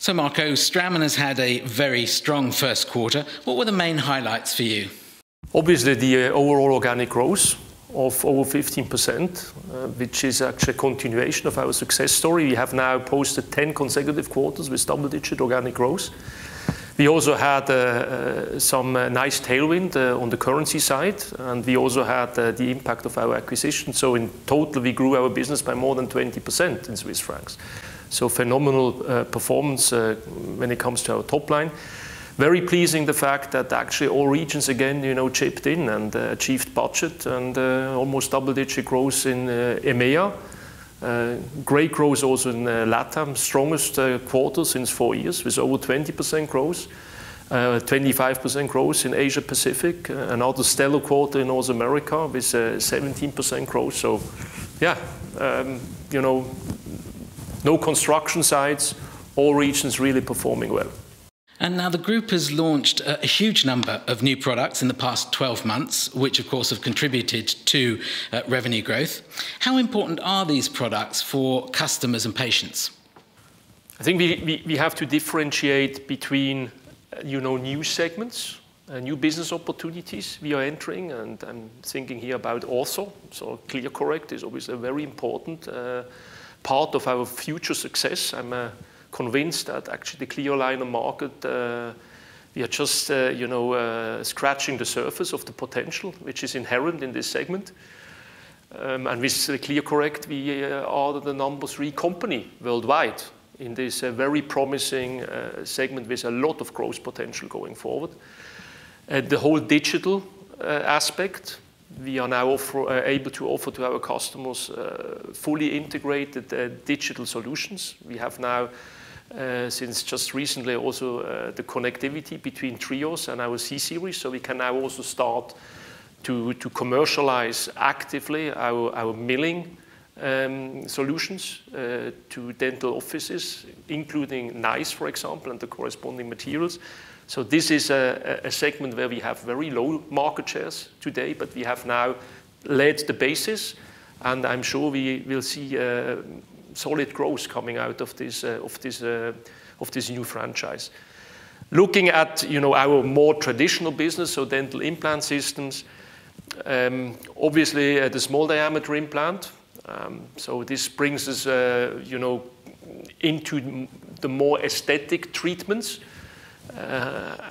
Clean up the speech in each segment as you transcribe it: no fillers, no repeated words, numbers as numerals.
So Marco, Straumann has had a very strong first quarter. What were the main highlights for you? Obviously the overall organic growth of over 15%, which is actually a continuation of our success story. We have now posted 10 consecutive quarters with double-digit organic growth. We also had some nice tailwind on the currency side, and we also had the impact of our acquisition. So in total, we grew our business by more than 20% in Swiss francs. So phenomenal performance when it comes to our top line. Very pleasing the fact that actually all regions again, chipped in and achieved budget, and almost double-digit growth in EMEA. Great growth also in LATAM, strongest quarter since 4 years with over 20% growth, 25% growth in Asia Pacific, another stellar quarter in North America with 17% growth. So yeah, no construction sites, all regions really performing well. And now the group has launched a huge number of new products in the past 12 months, which of course have contributed to revenue growth. How important are these products for customers and patients? I think we have to differentiate between new segments, new business opportunities we are entering, and I'm thinking here about ortho. So ClearCorrect is obviously a very important part of our future success. I'm convinced that actually the clear aligner market, we are just scratching the surface of the potential which is inherent in this segment. And with ClearCorrect, we are the number 3 company worldwide in this very promising segment with a lot of growth potential going forward. The whole digital aspect, we are now able to offer to our customers fully integrated digital solutions. We have now, since just recently, also the connectivity between Trios and our C-Series, so we can now also start to commercialize actively our milling solutions to dental offices, including NICE, for example, and the corresponding materials. So this is a segment where we have very low market shares today, but we have now laid the basis, and I'm sure we will see solid growth coming out of this new franchise. Looking at our more traditional business, so dental implant systems, obviously the small diameter implant. So this brings us into the more aesthetic treatments.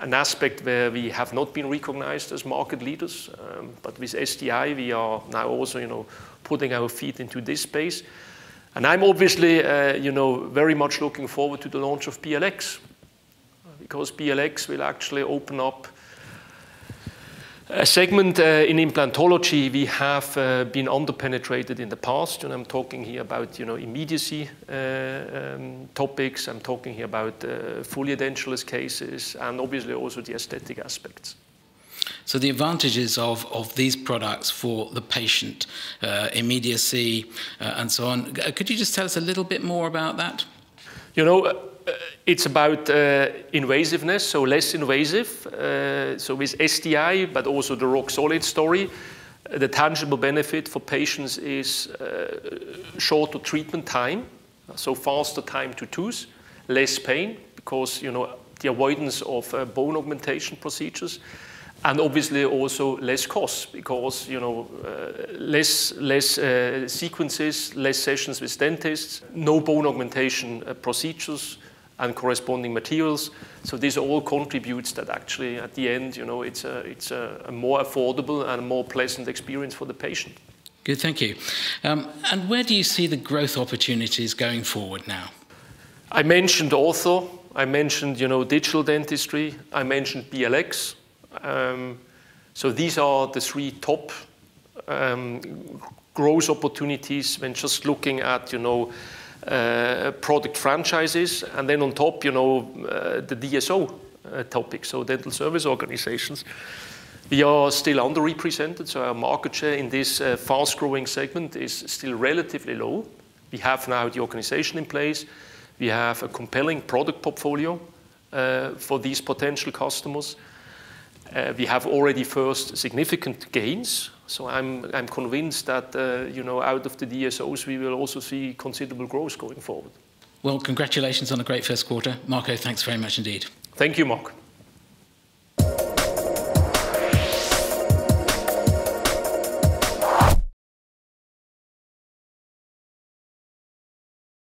An aspect where we have not been recognized as market leaders, but with SDI we are now also putting our feet into this space. And I'm obviously very much looking forward to the launch of BLX, because BLX will actually open up a segment in implantology we have been under-penetrated in the past. And I'm talking here about immediacy topics. I'm talking here about fully edentulous cases, and obviously also the aesthetic aspects. So the advantages of these products for the patient, immediacy and so on. Could you just tell us a little bit more about that? It's about invasiveness, so less invasive. So with SDI, but also the rock solid story, the tangible benefit for patients is shorter treatment time, so faster time to tooth, less pain, because the avoidance of bone augmentation procedures, and obviously also less cost, because less sequences, less sessions with dentists, no bone augmentation procedures and corresponding materials. So this all contributes that actually at the end, it's a more affordable and a more pleasant experience for the patient. Good, thank you. And where do you see the growth opportunities going forward now? I mentioned ortho, I mentioned digital dentistry, I mentioned BLX. So these are the 3 top growth opportunities when just looking at product franchises, and then on top, the DSO topic, so dental service organizations. We are still underrepresented, so our market share in this fast-growing segment is still relatively low. We have now the organization in place. We have a compelling product portfolio for these potential customers. We have already first significant gains, so I'm convinced that out of the DSOs we will also see considerable growth going forward. Well, congratulations on a great first quarter. Marco, thanks very much indeed. Thank you, Mark.